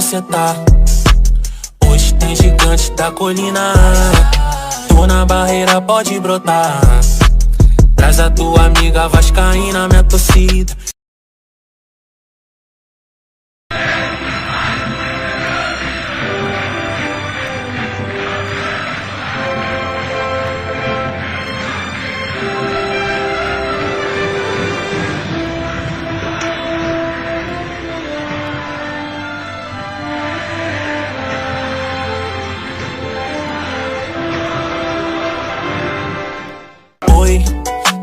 cê tá? Hoje tem gigante da colina. Tô na barreira, pode brotar. Traz a tua amiga vascaína, minha torcida. Oi,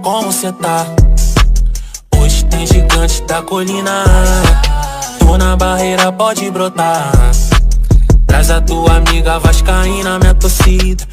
como cê tá? Hoje tem gigante da colina. Tô na barreira, pode brotar. Traz a tua amiga vascaína, minha torcida.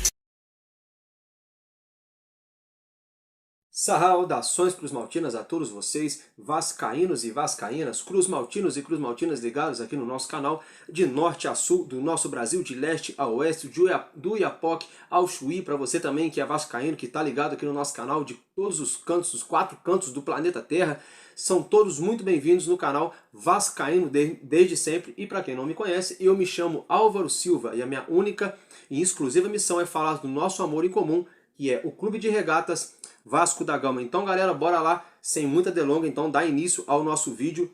Saudações cruzmaltinas a todos vocês, vascaínos e vascaínas, cruzmaltinos e cruzmaltinas ligados aqui no nosso canal, de norte a sul, do nosso Brasil, de leste a oeste, do Iapoque ao Chuí, para você também que é vascaíno, que está ligado aqui no nosso canal, de todos os cantos, os 4 cantos do planeta Terra, são todos muito bem-vindos no canal Vascaíno desde sempre. E para quem não me conhece, eu me chamo Álvaro Silva e a minha única e exclusiva missão é falar do nosso amor em comum, que é o Clube de Regatas Vasco da Gama. Então, galera, bora lá, sem muita delonga, então dá início ao nosso vídeo.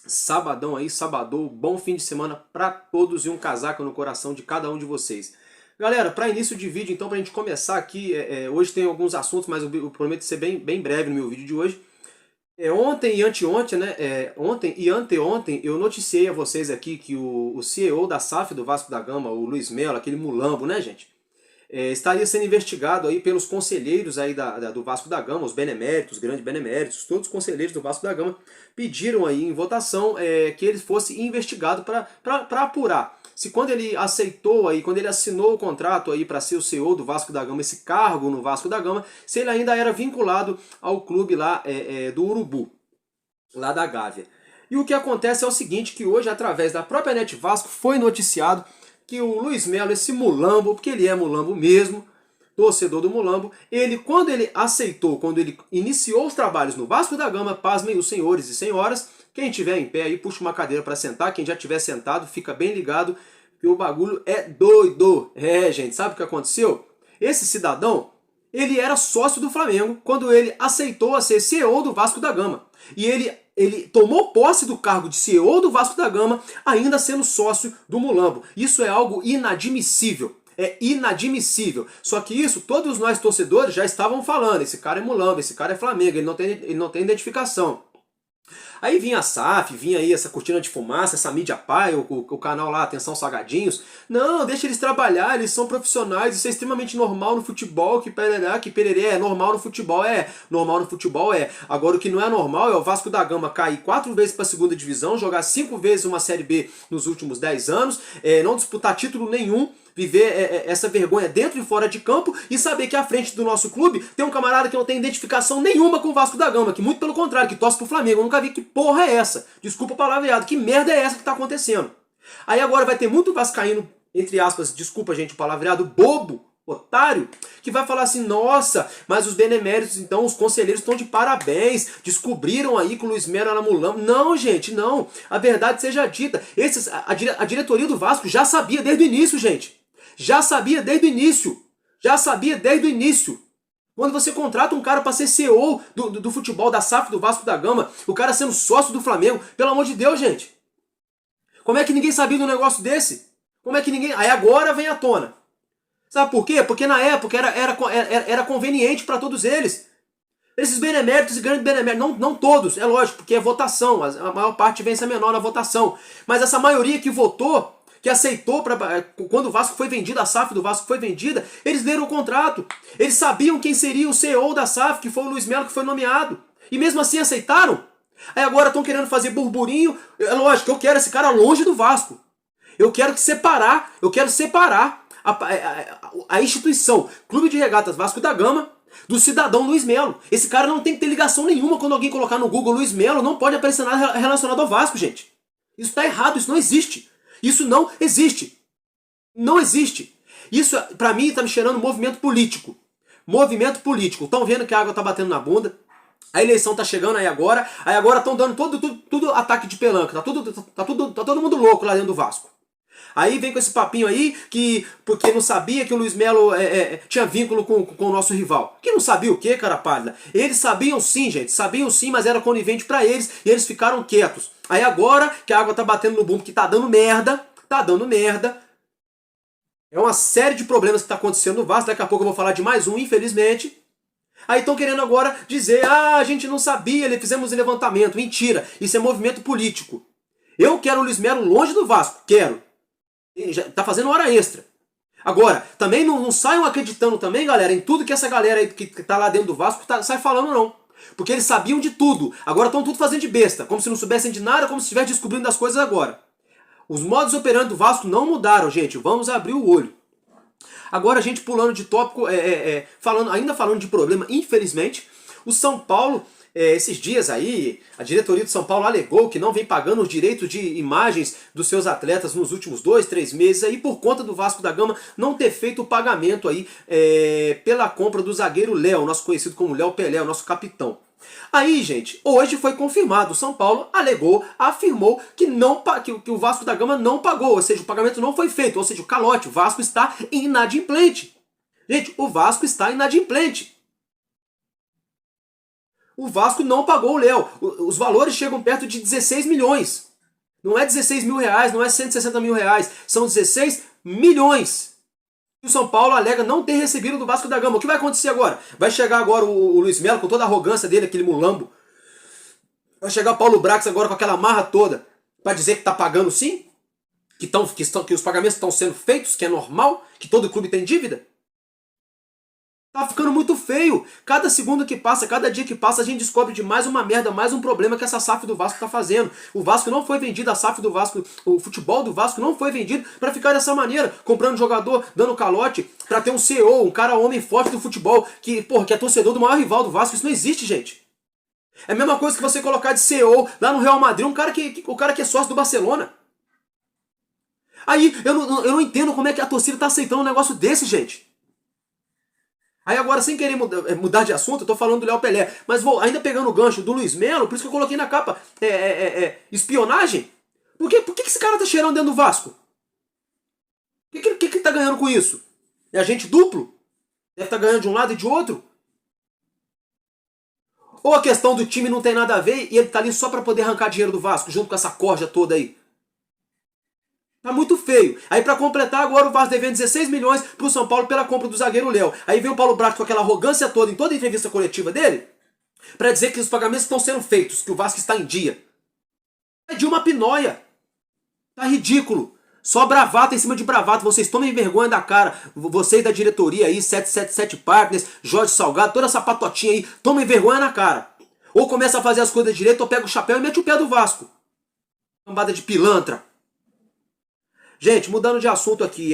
Sabadão aí, sabadão, bom fim de semana para todos e um casaco no coração de cada um de vocês. Galera, para início de vídeo, então, para a gente começar aqui, hoje tem alguns assuntos, mas eu prometo ser bem breve no meu vídeo de hoje. Ontem e anteontem, né, ontem e anteontem, eu noticiei a vocês aqui que o CEO da SAF do Vasco da Gama, o Luiz Melo, aquele mulambo, né, gente? Estaria sendo investigado aí pelos conselheiros aí do Vasco da Gama, os beneméritos, os grandes beneméritos, todos os conselheiros do Vasco da Gama pediram aí em votação que ele fosse investigado para apurar se quando ele aceitou aí, quando ele assinou o contrato aí para ser o CEO do Vasco da Gama, esse cargo no Vasco da Gama, se ele ainda era vinculado ao clube lá do Urubu, lá da Gávea. E o que acontece é o seguinte, que hoje através da própria Net Vasco foi noticiado que o Luiz Melo, esse mulambo, porque ele é mulambo mesmo, torcedor do mulambo, quando ele aceitou, quando ele iniciou os trabalhos no Vasco da Gama, pasmem os senhores e senhoras, quem tiver em pé aí, puxa uma cadeira para sentar, quem já tiver sentado, fica bem ligado, que o bagulho é doido. Gente, sabe o que aconteceu? Esse cidadão, ele era sócio do Flamengo quando ele aceitou a ser CEO do Vasco da Gama. E ele tomou posse do cargo de CEO do Vasco da Gama, ainda sendo sócio do mulambo. Isso é algo inadmissível. É inadmissível. Só que isso, todos nós torcedores já estavam falando. Esse cara é mulambo, esse cara é Flamengo, ele não tem identificação. Aí vinha a SAF, vinha aí essa cortina de fumaça, essa mídia pai, o canal lá, Atenção Salgadinhos. Não, deixa eles trabalhar, eles são profissionais, isso é extremamente normal no futebol, que pererê, é normal no futebol, normal no futebol. Agora o que não é normal é o Vasco da Gama cair 4 vezes para a segunda divisão, jogar 5 vezes uma Série B nos últimos 10 anos, não disputar título nenhum, viver essa vergonha dentro e fora de campo e saber que à frente do nosso clube tem um camarada que não tem identificação nenhuma com o Vasco da Gama, que muito pelo contrário, que torce pro Flamengo. Eu nunca vi que porra é essa. Desculpa o palavreado, que merda é essa que tá acontecendo? Aí agora vai ter muito vascaíno, entre aspas, desculpa gente o palavreado, bobo, otário, que vai falar assim, nossa, mas os beneméritos, então, os conselheiros estão de parabéns, descobriram aí que o Luiz Melo era mulambo. Não, gente, não. A verdade seja dita. A diretoria do Vasco já sabia desde o início, gente. Já sabia desde o início. Já sabia desde o início. Quando você contrata um cara para ser CEO do futebol, da SAF do Vasco da Gama, o cara sendo sócio do Flamengo, pelo amor de Deus, gente. Como é que ninguém sabia de um negócio desse? Como é que ninguém... Aí agora vem à tona. Sabe por quê? Porque na época era conveniente para todos eles. Esses beneméritos e grandes beneméritos, não todos, é lógico, porque é votação, a maior parte vence a menor na votação. Mas essa maioria que votou, que aceitou, quando o Vasco foi vendido, a SAF do Vasco foi vendida, eles leram o contrato. Eles sabiam quem seria o CEO da SAF, que foi o Luiz Melo, que foi nomeado. E mesmo assim aceitaram. Aí agora estão querendo fazer burburinho. É lógico, eu quero esse cara longe do Vasco. Eu quero separar a instituição Clube de Regatas Vasco da Gama do cidadão Luiz Melo. Esse cara não tem que ter ligação nenhuma. Quando alguém colocar no Google Luiz Melo, não pode aparecer nada relacionado ao Vasco, gente. Isso está errado, isso não existe. Isso não existe. Não existe. Isso, pra mim, tá me cheirando movimento político. Movimento político. Estão vendo que a água tá batendo na bunda. A eleição tá chegando aí agora. Aí agora estão dando tudo ataque de pelanca. Tá todo mundo louco lá dentro do Vasco. Aí vem com esse papinho aí, que porque não sabia que o Luiz Melo tinha vínculo com o nosso rival. Que não sabia o quê, cara pálida? Eles sabiam sim, gente, sabiam sim, mas era conivente pra eles e eles ficaram quietos. Aí agora que a água tá batendo no bumbo, que tá dando merda, é uma série de problemas que tá acontecendo no Vasco, daqui a pouco eu vou falar de mais um, infelizmente. Aí estão querendo agora dizer, a gente não sabia, fizemos um levantamento. Mentira, isso é movimento político. Eu quero o Luiz Melo longe do Vasco, quero. Já tá fazendo hora extra. Agora, também não saiam acreditando também, galera, em tudo que essa galera aí que tá lá dentro do Vasco sai falando, não. Porque eles sabiam de tudo. Agora estão tudo fazendo de besta. Como se não soubessem de nada, como se estivessem descobrindo as coisas agora. Os modos operantes do Vasco não mudaram, gente. Vamos abrir o olho. Agora a gente pulando de tópico, ainda falando de problema, infelizmente, o São Paulo, esses dias aí, a diretoria do São Paulo alegou que não vem pagando os direitos de imagens dos seus atletas nos últimos 2, 3 meses, aí, por conta do Vasco da Gama não ter feito o pagamento aí, pela compra do zagueiro Léo, nosso conhecido como Léo Pelé, o nosso capitão. Aí, gente, hoje foi confirmado, o São Paulo afirmou que o Vasco da Gama não pagou, ou seja, o pagamento não foi feito, ou seja, o calote, o Vasco está inadimplente. Gente, o Vasco está inadimplente. O Vasco não pagou o Léo. Os valores chegam perto de 16 milhões. Não é 16 mil reais, não é 160 mil reais, são 16 milhões. O São Paulo alega não ter recebido do Vasco da Gama. O que vai acontecer agora? Vai chegar agora o Luiz Melo com toda a arrogância dele, aquele mulambo. Vai chegar o Paulo Brax agora com aquela marra toda para dizer que tá pagando sim? Que os pagamentos estão sendo feitos, que é normal, que todo clube tem dívida? Tá ficando muito feio. Cada segundo que passa, cada dia que passa, a gente descobre de mais uma merda, mais um problema que essa SAF do Vasco tá fazendo. O Vasco não foi vendido, a SAF do Vasco, o futebol do Vasco não foi vendido para ficar dessa maneira, comprando jogador, dando calote, para ter um CEO, um cara homem forte do futebol, que é torcedor do maior rival do Vasco. Isso não existe, gente. É a mesma coisa que você colocar de CEO lá no Real Madrid, o cara que é sócio do Barcelona. Aí, eu não entendo como é que a torcida tá aceitando um negócio desse, gente. Aí agora, sem querer mudar de assunto, eu tô falando do Léo Pelé, mas ainda pegando o gancho do Luiz Melo, por isso que eu coloquei na capa espionagem. Por que esse cara tá cheirando dentro do Vasco? O que tá ganhando com isso? É agente duplo? Deve estar ganhando de um lado e de outro? Ou a questão do time não tem nada a ver e ele tá ali só pra poder arrancar dinheiro do Vasco, junto com essa corja toda aí? Tá muito feio. Aí pra completar, agora o Vasco devendo 16 milhões pro São Paulo pela compra do zagueiro Léo. Aí vem o Paulo Brax com aquela arrogância toda em toda a entrevista coletiva dele pra dizer que os pagamentos estão sendo feitos, que o Vasco está em dia. É de uma pinóia. Tá ridículo. Só bravata em cima de bravata. Vocês tomem vergonha da cara. Vocês da diretoria aí, 777 Partners, Jorge Salgado, toda essa patotinha aí, tomem vergonha na cara. Ou começa a fazer as coisas direito, ou pega o chapéu e mete o pé do Vasco. Cambada de pilantra. Gente, mudando de assunto aqui,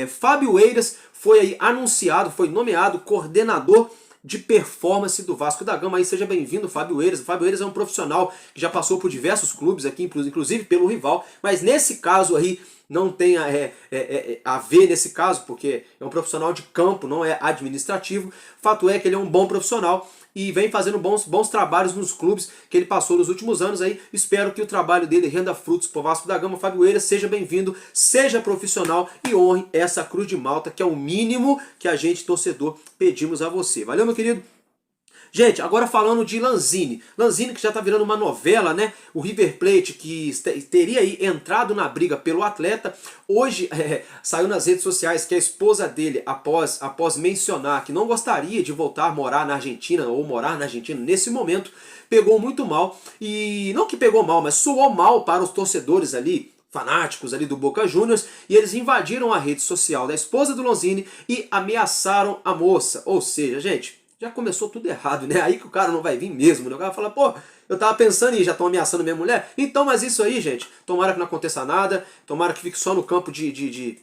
Fábio Eiras foi aí anunciado, foi nomeado coordenador de performance do Vasco da Gama. Aí seja bem-vindo, Fábio Eiras. O Fábio Eiras é um profissional que já passou por diversos clubes aqui, inclusive pelo rival, mas nesse caso aí não tem a ver nesse caso, porque é um profissional de campo, não é administrativo. Fato é que ele é um bom profissional e vem fazendo bons trabalhos nos clubes que ele passou nos últimos anos aí. Espero que o trabalho dele renda frutos para o Vasco da Gama. Fábio Eiras, seja bem-vindo, seja profissional e honre essa cruz de malta, que é o mínimo que a gente, torcedor, pedimos a você. Valeu, meu querido? Gente, agora falando de Lanzini. Lanzini, que já está virando uma novela, né? O River Plate, que teria aí entrado na briga pelo atleta, hoje saiu nas redes sociais que a esposa dele, após mencionar que não gostaria de voltar a morar na Argentina, ou morar na Argentina nesse momento, pegou muito mal. E não que pegou mal, mas soou mal para os torcedores ali, fanáticos ali do Boca Juniors, e eles invadiram a rede social da esposa do Lanzini e ameaçaram a moça. Ou seja, gente, já começou tudo errado, né? Aí que o cara não vai vir mesmo, né? O cara fala, pô, eu tava pensando e já estão ameaçando minha mulher. Então, mas isso aí, gente, tomara que não aconteça nada, tomara que fique só no campo de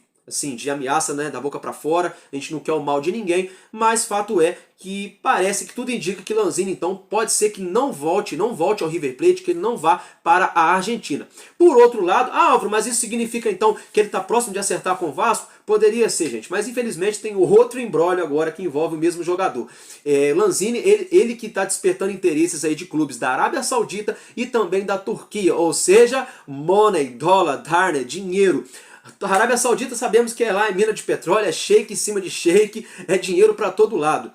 ameaça, né, da boca pra fora. A gente não quer o mal de ninguém, mas fato é que parece que tudo indica que Lanzini, então, pode ser que não volte ao River Plate, que ele não vá para a Argentina. Por outro lado, Álvaro, mas isso significa então que ele está próximo de acertar com o Vasco? Poderia ser, gente, mas infelizmente tem o outro imbróglio agora que envolve o mesmo jogador. Lanzini, ele que está despertando interesses aí de clubes da Arábia Saudita e também da Turquia, ou seja, money, dólar, dinheiro. A Arábia Saudita sabemos que é lá, é mina de petróleo, é shake em cima de shake, é dinheiro para todo lado.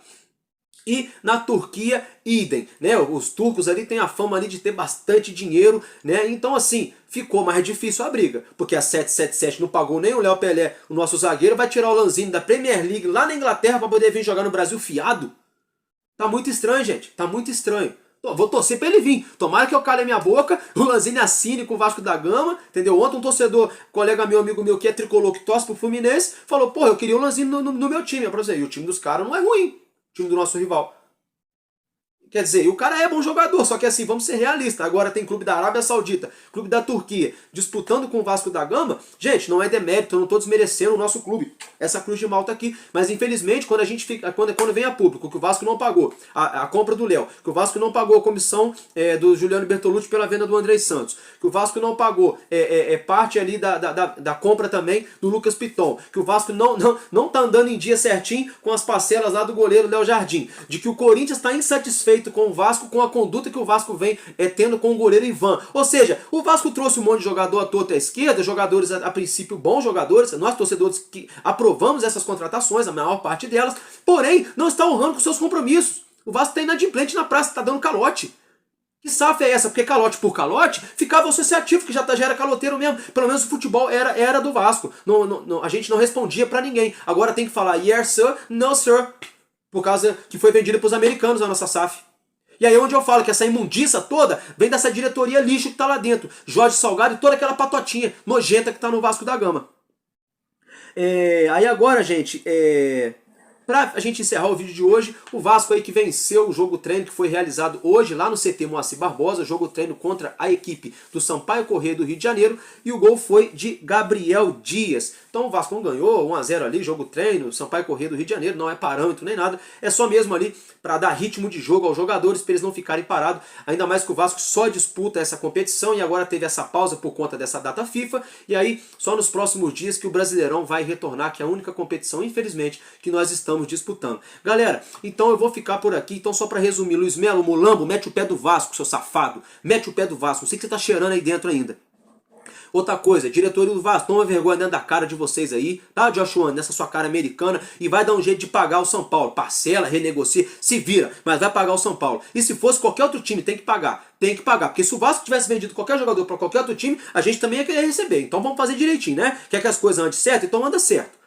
E na Turquia, idem, né? Os turcos ali têm a fama ali de ter bastante dinheiro, né? Então assim, ficou mais difícil a briga, porque a 777 não pagou nem o Léo Pelé, o nosso zagueiro, vai tirar o Lanzini da Premier League lá na Inglaterra para poder vir jogar no Brasil fiado. Tá muito estranho, gente, tá muito estranho. Vou torcer pra ele vir. Tomara que eu cale a minha boca, o Lanzini assine com o Vasco da Gama, entendeu? Ontem um torcedor, colega meu, amigo meu, que é tricolor, que torce pro Fluminense, falou, pô, eu queria o Lanzini no meu time. Pra você, e o time dos caras não é ruim, o time do nosso rival. Quer dizer, o cara é bom jogador, só que assim, vamos ser realistas. Agora tem clube da Arábia Saudita, clube da Turquia, disputando com o Vasco da Gama. Gente, não é demérito, eu não estou desmerecendo o nosso clube, essa Cruz de Malta aqui. Mas infelizmente, quando a gente fica, quando vem a público que o Vasco não pagou a compra do Léo, que o Vasco não pagou a comissão do Juliano Bertolucci pela venda do Andrei Santos, que o Vasco não pagou parte ali da compra também do Lucas Piton, que o Vasco não tá andando em dia certinho com as parcelas lá do goleiro Léo Jardim, de que o Corinthians está insatisfeito com o Vasco, com a conduta que o Vasco vem tendo com o goleiro Ivan. Ou seja, o Vasco trouxe um monte de jogador à torta à esquerda, jogadores a princípio bons jogadores, nós torcedores que aprovamos essas contratações, a maior parte delas, porém não está honrando com seus compromissos. O Vasco está inadimplente na praça, está dando calote. Que safa é essa? Porque calote por calote, ficava o associativo, que já era caloteiro mesmo. Pelo menos o futebol era do Vasco. A gente não respondia pra ninguém. Agora tem que falar yes sir, no sir. Por causa que foi vendida pros americanos a nossa SAF. E aí é onde eu falo que essa imundiça toda vem dessa diretoria lixo que tá lá dentro. Jorge Salgado e toda aquela patotinha nojenta que tá no Vasco da Gama. Aí agora, gente, pra a gente encerrar o vídeo de hoje, o Vasco aí que venceu o jogo treino que foi realizado hoje lá no CT Moacir Barbosa, jogo treino contra a equipe do Sampaio Corrêa do Rio de Janeiro, e o gol foi de Gabriel Dias. Então o Vasco ganhou 1 a 0 ali, jogo treino, Sampaio Corrêa do Rio de Janeiro, não é parâmetro nem nada, é só mesmo ali para dar ritmo de jogo aos jogadores, para eles não ficarem parados, ainda mais que o Vasco só disputa essa competição e agora teve essa pausa por conta dessa data FIFA, e aí só nos próximos dias que o Brasileirão vai retornar, que é a única competição, infelizmente, que nós estamos disputando. Galera, então eu vou ficar por aqui, então só para resumir, Luiz Melo, Mulambo, mete o pé do Vasco, seu safado, mete o pé do Vasco, não sei o que você tá cheirando aí dentro ainda. Outra coisa, diretoria do Vasco, toma vergonha dentro da cara de vocês aí, tá, Joshua, nessa sua cara americana, e vai dar um jeito de pagar o São Paulo. Parcela, renegocia, se vira, mas vai pagar o São Paulo. E se fosse qualquer outro time, tem que pagar. Tem que pagar, porque se o Vasco tivesse vendido qualquer jogador para qualquer outro time, a gente também ia querer receber. Então vamos fazer direitinho, né? Quer que as coisas andem certo? Então anda certo.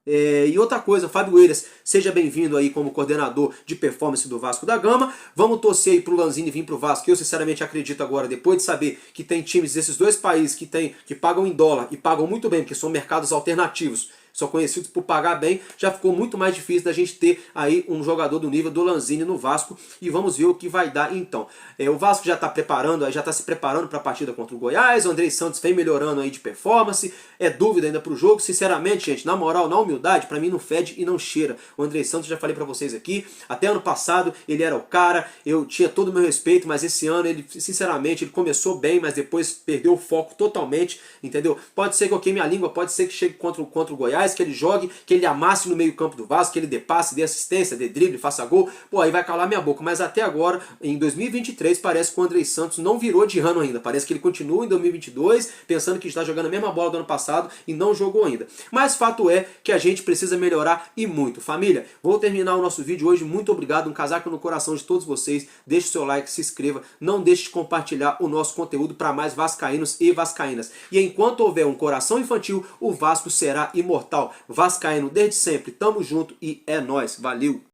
E outra coisa, Fábio Eiras, seja bem-vindo aí como coordenador de performance do Vasco da Gama. Vamos torcer aí pro Lanzini vir pro Vasco, que eu sinceramente acredito agora, depois de saber que tem times desses dois países que pagam em dólar e pagam muito bem, porque são mercados alternativos, são conhecidos por pagar bem, já ficou muito mais difícil da gente ter aí um jogador do nível do Lanzini no Vasco, e vamos ver o que vai dar então. O Vasco já está preparando, já está se preparando para a partida contra o Goiás, o Andrei Santos vem melhorando aí de performance, dúvida ainda para o jogo, sinceramente, gente, na moral, na humildade, para mim não fede e não cheira. O Andrei Santos, já falei para vocês aqui, até ano passado ele era o cara, eu tinha todo o meu respeito, mas esse ano ele, sinceramente, ele começou bem, mas depois perdeu o foco totalmente, entendeu? Pode ser que eu queime a língua, pode ser que chegue contra o Goiás, que ele jogue, que ele amasse no meio campo do Vasco, que ele dê passe, dê assistência, dê drible, faça gol, pô, aí vai calar minha boca, mas até agora, em 2023, parece que o Andrei Santos não virou de ano ainda, parece que ele continua em 2022, pensando que está jogando a mesma bola do ano passado e não jogou ainda. Mas fato é que a gente precisa melhorar e muito. Família, vou terminar o nosso vídeo hoje, muito obrigado, um casaco no coração de todos vocês, deixe o seu like, se inscreva, não deixe de compartilhar o nosso conteúdo para mais vascaínos e vascaínas. E enquanto houver um coração infantil, o Vasco será imortal. Vascaíno desde sempre, tamo junto e é nóis, valeu!